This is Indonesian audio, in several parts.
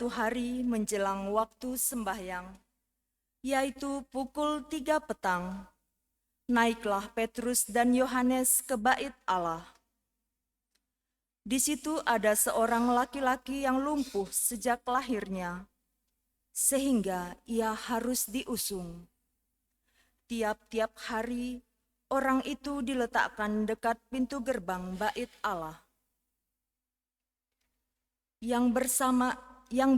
suatu hari menjelang waktu sembahyang, yaitu pukul 3 petang, naiklah Petrus dan Yohanes ke bait Allah. Di situ ada seorang laki-laki yang lumpuh sejak lahirnya, sehingga ia harus diusung. Tiap-tiap hari, orang itu diletakkan dekat pintu gerbang bait Allah, yang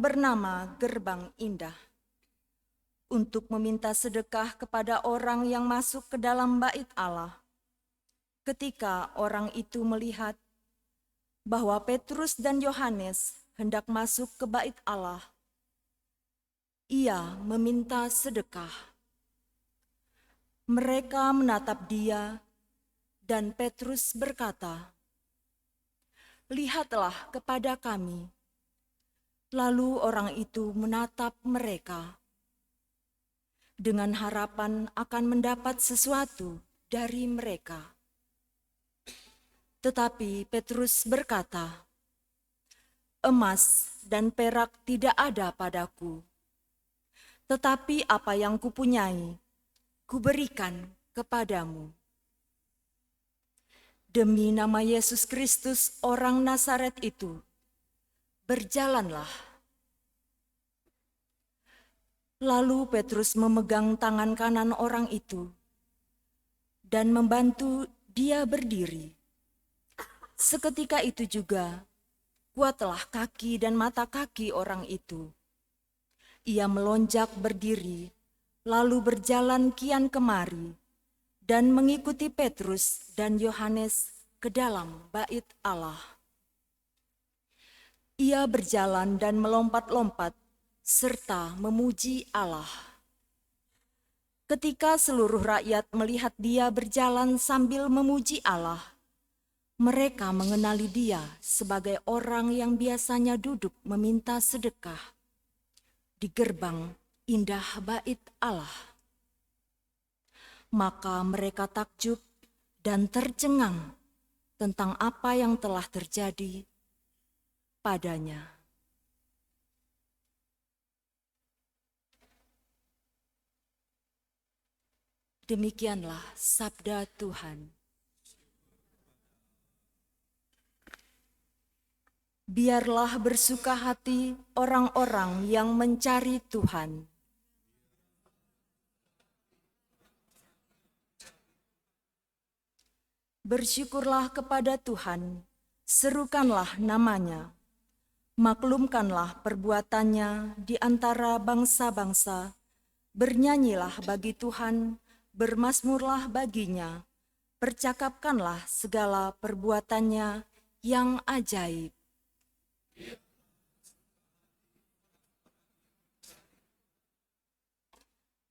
bernama Gerbang Indah, untuk meminta sedekah kepada orang yang masuk ke dalam bait Allah. Ketika orang itu melihat bahwa Petrus dan Yohanes hendak masuk ke bait Allah, ia meminta sedekah. Mereka menatap dia, dan Petrus berkata, "Lihatlah kepada kami." Lalu orang itu menatap mereka dengan harapan akan mendapat sesuatu dari mereka. Tetapi Petrus berkata, "Emas dan perak tidak ada padaku, tetapi apa yang kupunyai, kuberikan kepadamu. Demi nama Yesus Kristus orang Nazaret itu, berjalanlah." Lalu Petrus memegang tangan kanan orang itu dan membantu dia berdiri. Seketika itu juga, kuatlah kaki dan mata kaki orang itu. Ia melonjak berdiri, lalu berjalan kian kemari, dan mengikuti Petrus dan Yohanes ke dalam bait Allah. Ia berjalan dan melompat-lompat, serta memuji Allah. Ketika seluruh rakyat melihat dia berjalan sambil memuji Allah, mereka mengenali dia sebagai orang yang biasanya duduk meminta sedekah di gerbang indah bait Allah. Maka mereka takjub dan tercengang tentang apa yang telah terjadi padanya. Demikianlah sabda Tuhan. Biarlah bersuka hati orang-orang yang mencari Tuhan. Bersyukurlah kepada Tuhan, serukanlah namanya, maklumkanlah perbuatannya di antara bangsa-bangsa, bernyanyilah bagi Tuhan, bermazmurlah baginya, percakapkanlah segala perbuatannya yang ajaib.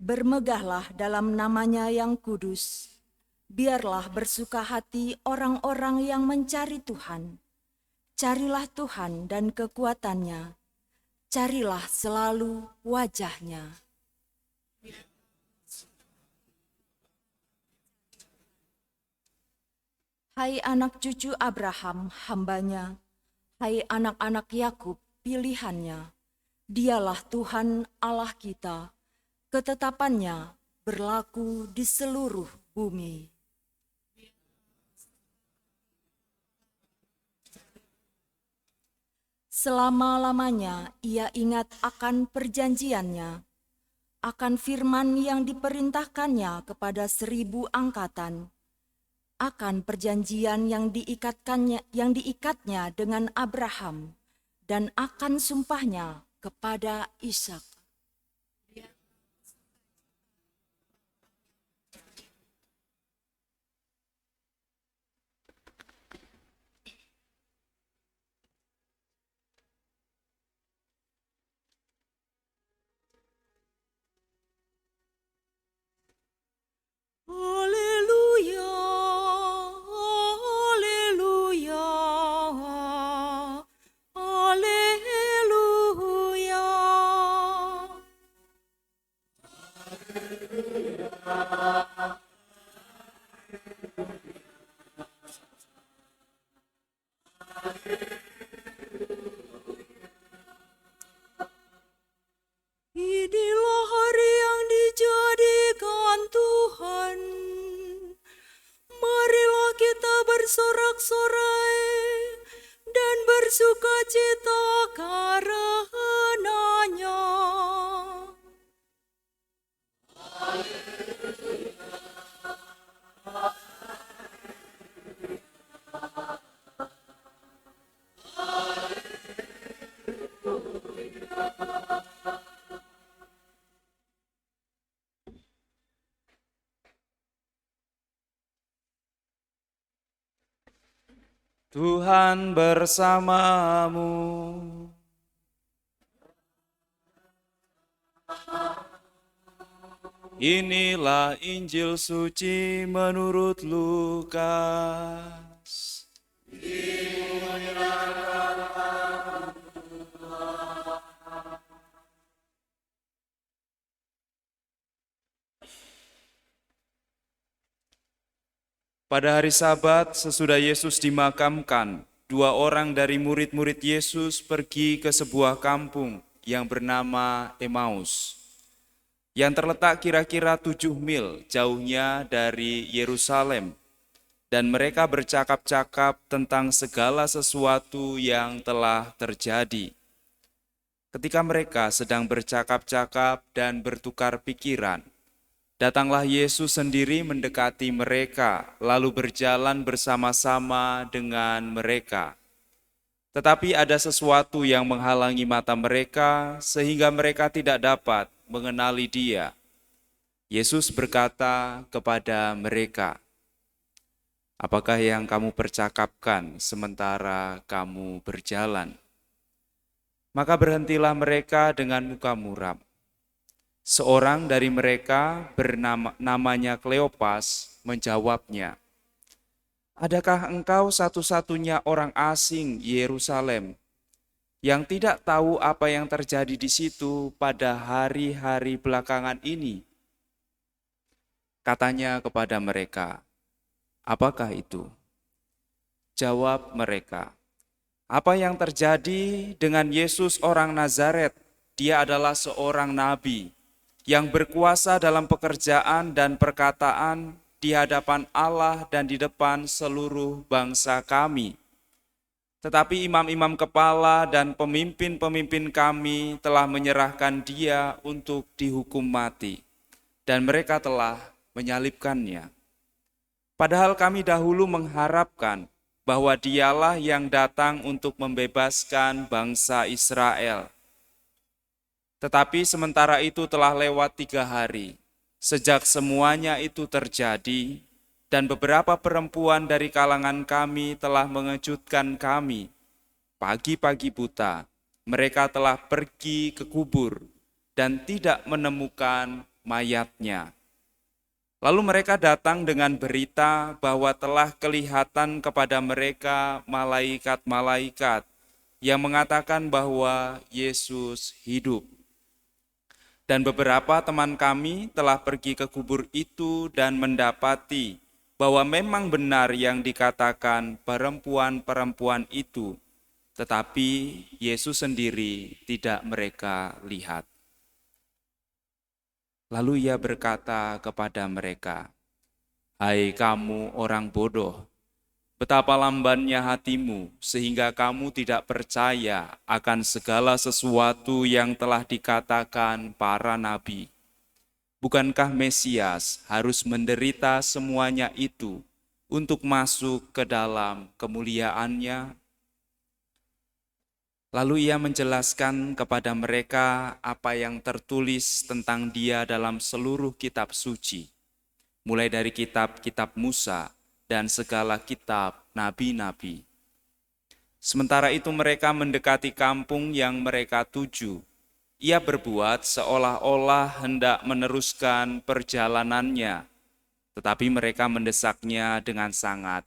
Bermegahlah dalam namanya yang kudus. Biarlah bersuka hati orang-orang yang mencari Tuhan. Carilah Tuhan dan kekuatannya. Carilah selalu wajahnya. Hai anak cucu Abraham, hambanya. Hai anak-anak Yakub, pilihannya. Dialah Tuhan Allah kita. Ketetapannya berlaku di seluruh bumi. Selama-lamanya ia ingat akan perjanjiannya, akan firman yang diperintahkannya kepada 1000 angkatan, akan perjanjian yang diikatnya dengan Abraham, dan akan sumpahnya kepada Ishak. Haleluya, haleluya, haleluya. Inilah hari yang dijadikan Tuhan. Marilah kita bersorak-sorai dan bersukacita karenanya. Tuhan bersamamu. Inilah Injil suci menurut Lukas. Pada hari Sabat, sesudah Yesus dimakamkan, 2 orang dari murid-murid Yesus pergi ke sebuah kampung yang bernama Emmaus, yang terletak kira-kira 7 mil jauhnya dari Yerusalem, dan mereka bercakap-cakap tentang segala sesuatu yang telah terjadi. Ketika mereka sedang bercakap-cakap dan bertukar pikiran, datanglah Yesus sendiri mendekati mereka, lalu berjalan bersama-sama dengan mereka. Tetapi ada sesuatu yang menghalangi mata mereka, sehingga mereka tidak dapat mengenali Dia. Yesus berkata kepada mereka, "Apakah yang kamu percakapkan sementara kamu berjalan?" Maka berhentilah mereka dengan muka muram. Seorang dari mereka namanya Kleopas menjawabnya, "Adakah engkau satu-satunya orang asing Yerusalem yang tidak tahu apa yang terjadi di situ pada hari-hari belakangan ini?" Katanya kepada mereka, "Apakah itu?" Jawab mereka, "Apa yang terjadi dengan Yesus orang Nazaret? Dia adalah seorang nabi yang berkuasa dalam pekerjaan dan perkataan di hadapan Allah dan di depan seluruh bangsa kami. Tetapi imam-imam kepala dan pemimpin-pemimpin kami telah menyerahkan Dia untuk dihukum mati, dan mereka telah menyalibkannya. Padahal kami dahulu mengharapkan bahwa Dialah yang datang untuk membebaskan bangsa Israel. Tetapi sementara itu telah lewat 3 hari, sejak semuanya itu terjadi, dan beberapa perempuan dari kalangan kami telah mengejutkan kami. Pagi-pagi buta, mereka telah pergi ke kubur dan tidak menemukan mayatnya. Lalu mereka datang dengan berita bahwa telah kelihatan kepada mereka malaikat-malaikat yang mengatakan bahwa Yesus hidup. Dan beberapa teman kami telah pergi ke kubur itu dan mendapati bahwa memang benar yang dikatakan perempuan-perempuan itu, tetapi Yesus sendiri tidak mereka lihat. Lalu Ia berkata kepada mereka, "Hai kamu orang bodoh, betapa lambannya hatimu sehingga kamu tidak percaya akan segala sesuatu yang telah dikatakan para nabi. Bukankah Mesias harus menderita semuanya itu untuk masuk ke dalam kemuliaannya?" Lalu Ia menjelaskan kepada mereka apa yang tertulis tentang Dia dalam seluruh kitab suci, mulai dari kitab-kitab Musa dan segala kitab nabi-nabi. Sementara itu mereka mendekati kampung yang mereka tuju. Ia berbuat seolah-olah hendak meneruskan perjalanannya, tetapi mereka mendesaknya dengan sangat,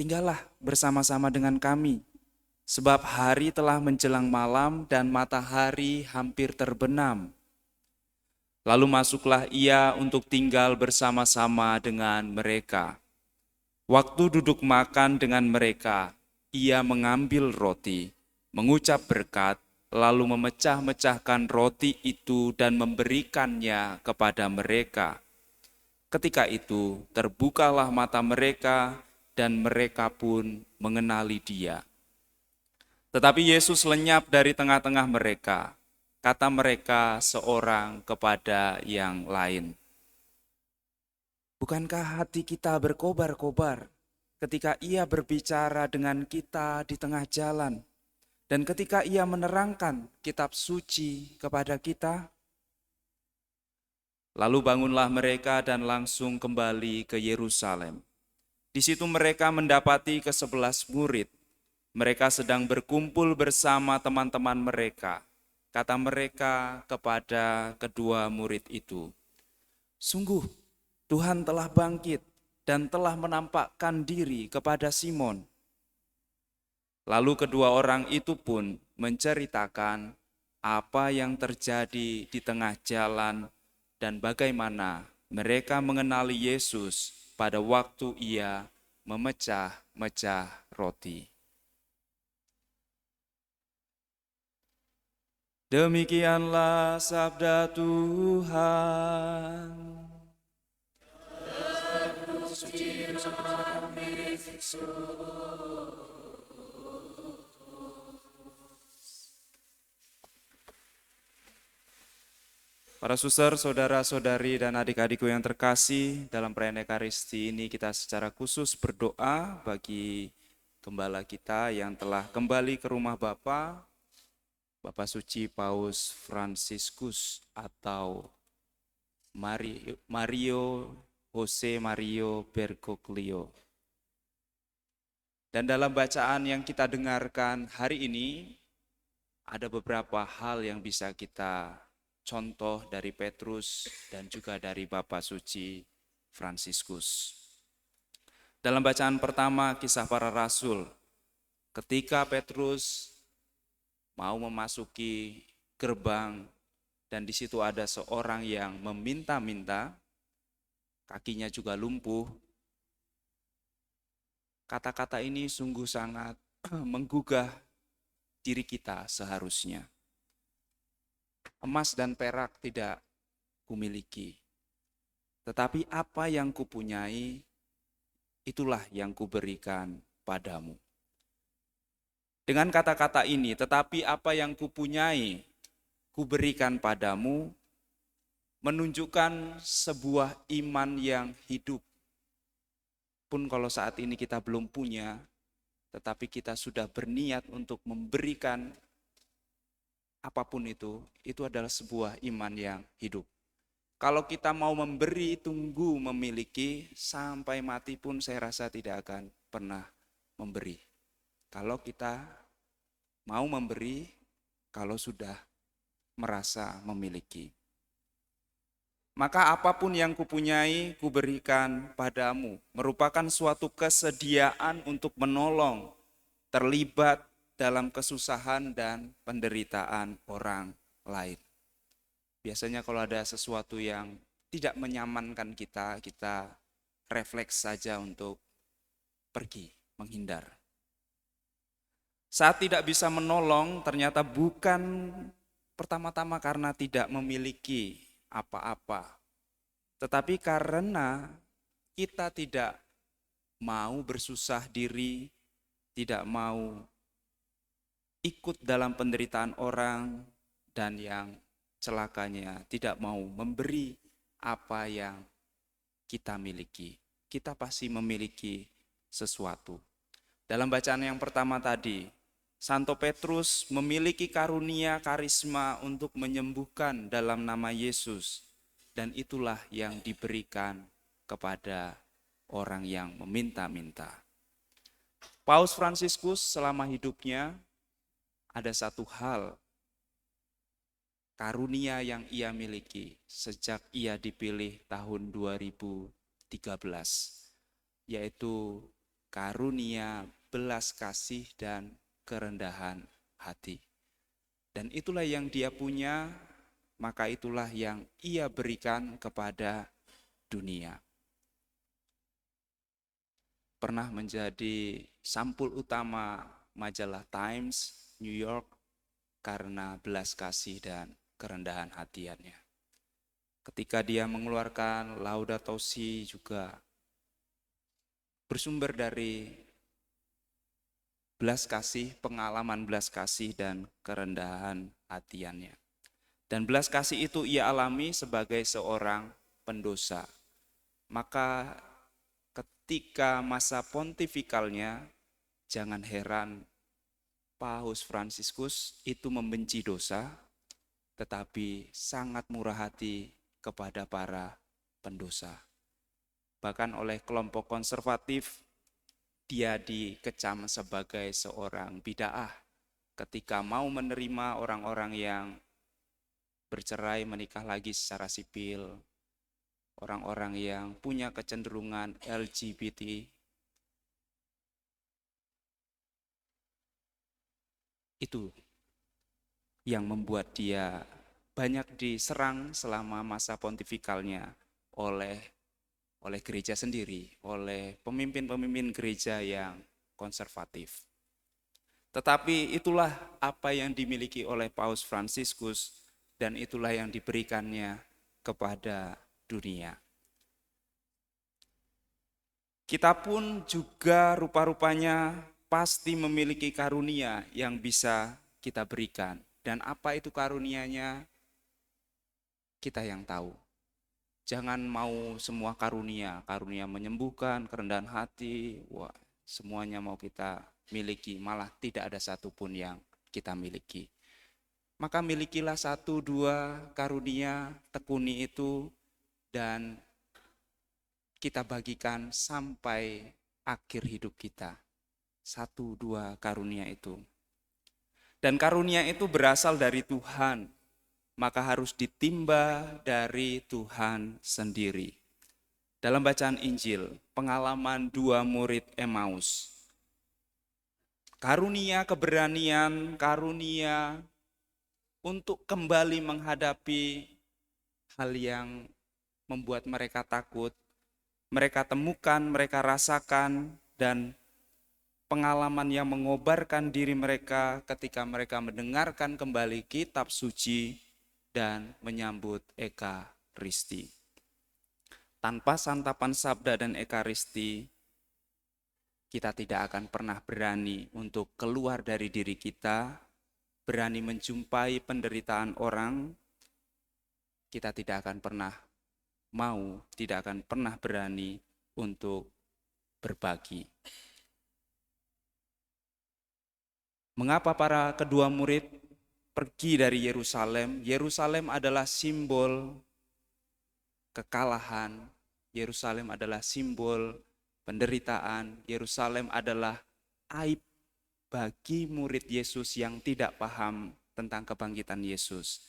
"Tinggallah bersama-sama dengan kami, sebab hari telah menjelang malam dan matahari hampir terbenam." Lalu masuklah Ia untuk tinggal bersama-sama dengan mereka. Waktu duduk makan dengan mereka, Ia mengambil roti, mengucap berkat, lalu memecah-mecahkan roti itu dan memberikannya kepada mereka. Ketika itu terbukalah mata mereka dan mereka pun mengenali Dia. Tetapi Yesus lenyap dari tengah-tengah mereka. Kata mereka seorang kepada yang lain, "Bukankah hati kita berkobar-kobar ketika Ia berbicara dengan kita di tengah jalan dan ketika Ia menerangkan kitab suci kepada kita?" Lalu bangunlah mereka dan langsung kembali ke Yerusalem. Di situ mereka mendapati ke-11 murid. Mereka sedang berkumpul bersama teman-teman mereka. Kata mereka kepada kedua murid itu, "Sungguh, Tuhan telah bangkit dan telah menampakkan diri kepada Simon." Lalu kedua orang itu pun menceritakan apa yang terjadi di tengah jalan dan bagaimana mereka mengenali Yesus pada waktu Ia memecah-mecah roti. Demikianlah sabda Tuhan. Para suster, saudara-saudari, dan adik-adikku yang terkasih, dalam perayaan Ekaristi ini kita secara khusus berdoa bagi gembala kita yang telah kembali ke rumah Bapa, Bapak Suci Paus Fransiskus atau Mario Jose Mario Bergoglio. Dan dalam bacaan yang kita dengarkan hari ini, ada beberapa hal yang bisa kita contoh dari Petrus dan juga dari Bapak Suci Fransiskus. Dalam bacaan pertama Kisah Para Rasul, ketika Petrus mau memasuki gerbang dan di situ ada seorang yang meminta-minta, kakinya juga lumpuh. Kata-kata ini sungguh sangat menggugah diri kita seharusnya. Emas dan perak tidak kumiliki, tetapi apa yang kupunyai, itulah yang kuberikan padamu. Dengan kata-kata ini, tetapi apa yang kupunyai, kuberikan padamu, menunjukkan sebuah iman yang hidup. Pun kalau saat ini kita belum punya, tetapi kita sudah berniat untuk memberikan apapun itu adalah sebuah iman yang hidup. Kalau kita mau memberi, tunggu memiliki, sampai mati pun saya rasa tidak akan pernah memberi. Kalau kita mau memberi, kalau sudah merasa memiliki. Maka apapun yang kupunyai, kuberikan padamu, merupakan suatu kesediaan untuk menolong, terlibat dalam kesusahan dan penderitaan orang lain. Biasanya kalau ada sesuatu yang tidak menyamankan kita, kita refleks saja untuk pergi, menghindar. Saat tidak bisa menolong, ternyata bukan pertama-tama karena tidak memiliki apa-apa, tetapi karena kita tidak mau bersusah diri, tidak mau ikut dalam penderitaan orang, dan yang celakanya tidak mau memberi apa yang kita miliki. Kita pasti memiliki sesuatu. Dalam bacaan yang pertama tadi, Santo Petrus memiliki karunia karisma untuk menyembuhkan dalam nama Yesus, dan itulah yang diberikan kepada orang yang meminta-minta. Paus Fransiskus selama hidupnya ada satu hal karunia yang ia miliki sejak ia dipilih tahun 2013, yaitu karunia belas kasih dan kerendahan hati. Dan itulah yang dia punya, maka itulah yang ia berikan kepada dunia. Pernah menjadi sampul utama majalah Times, New York, karena belas kasih dan kerendahan hatiannya. Ketika dia mengeluarkan Laudato Si juga bersumber dari belas kasih, pengalaman belas kasih dan kerendahan hatiannya. Dan belas kasih itu ia alami sebagai seorang pendosa. Maka ketika masa pontifikalnya, jangan heran Paus Fransiskus itu membenci dosa, tetapi sangat murah hati kepada para pendosa. Bahkan oleh kelompok konservatif, dia dikecam sebagai seorang bid'ah ketika mau menerima orang-orang yang bercerai menikah lagi secara sipil, orang-orang yang punya kecenderungan LGBT. Itu yang membuat dia banyak diserang selama masa pontifikalnya oleh gereja sendiri, oleh pemimpin-pemimpin gereja yang konservatif. Tetapi itulah apa yang dimiliki oleh Paus Fransiskus dan itulah yang diberikannya kepada dunia. Kita pun juga rupa-rupanya pasti memiliki karunia yang bisa kita berikan. Dan apa itu karunianya? Kita yang tahu. Jangan mau semua karunia menyembuhkan, kerendahan hati, wah, semuanya mau kita miliki, malah tidak ada satupun yang kita miliki. Maka milikilah 1-2 karunia, tekuni itu, dan kita bagikan sampai akhir hidup kita. 1-2 karunia itu. Dan karunia itu berasal dari Tuhan, maka harus ditimba dari Tuhan sendiri. Dalam bacaan Injil, pengalaman 2 murid Emmaus. Karunia keberanian, karunia untuk kembali menghadapi hal yang membuat mereka takut, mereka temukan, mereka rasakan, dan pengalaman yang mengobarkan diri mereka ketika mereka mendengarkan kembali kitab suci dan menyambut Ekaristi. Tanpa santapan sabda dan Ekaristi, kita tidak akan pernah berani untuk keluar dari diri kita, berani menjumpai penderitaan orang, kita tidak akan pernah tidak akan pernah berani untuk berbagi. Mengapa para kedua murid pergi dari Yerusalem? Yerusalem adalah simbol kekalahan, Yerusalem adalah simbol penderitaan, Yerusalem adalah aib bagi murid Yesus yang tidak paham tentang kebangkitan Yesus.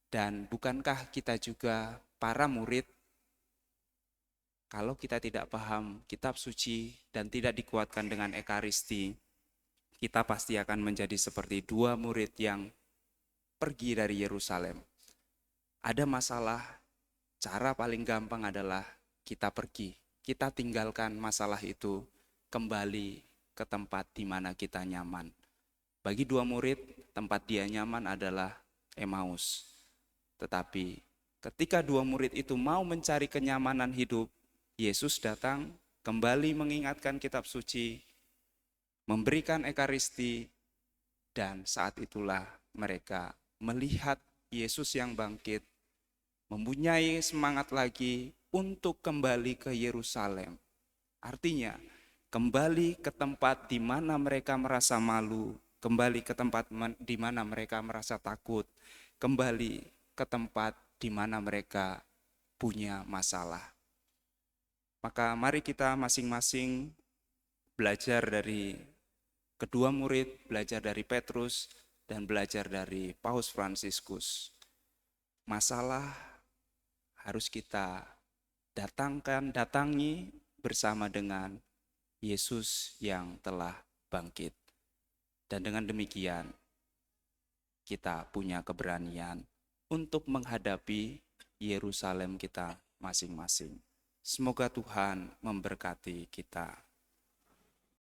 Dan bukankah kita juga para murid, kalau kita tidak paham kitab suci dan tidak dikuatkan dengan Ekaristi, kita pasti akan menjadi seperti 2 murid yang pergi dari Yerusalem. Ada masalah, cara paling gampang adalah kita pergi, kita tinggalkan masalah itu, kembali ke tempat di mana kita nyaman. Bagi 2 murid, tempat dia nyaman adalah Emmaus. Tetapi ketika 2 murid itu mau mencari kenyamanan hidup, Yesus datang kembali mengingatkan kitab suci, memberikan Ekaristi, dan saat itulah mereka melihat Yesus yang bangkit, mempunyai semangat lagi untuk kembali ke Yerusalem. Artinya, kembali ke tempat di mana mereka merasa malu, kembali ke tempat di mana mereka merasa takut, kembali ke tempat di mana mereka punya masalah. Maka mari kita masing-masing belajar dari kedua murid, belajar dari Petrus, dan belajar dari Paus Fransiskus. Masalah harus kita datangi bersama dengan Yesus yang telah bangkit. Dan dengan demikian, kita punya keberanian untuk menghadapi Yerusalem kita masing-masing. Semoga Tuhan memberkati kita.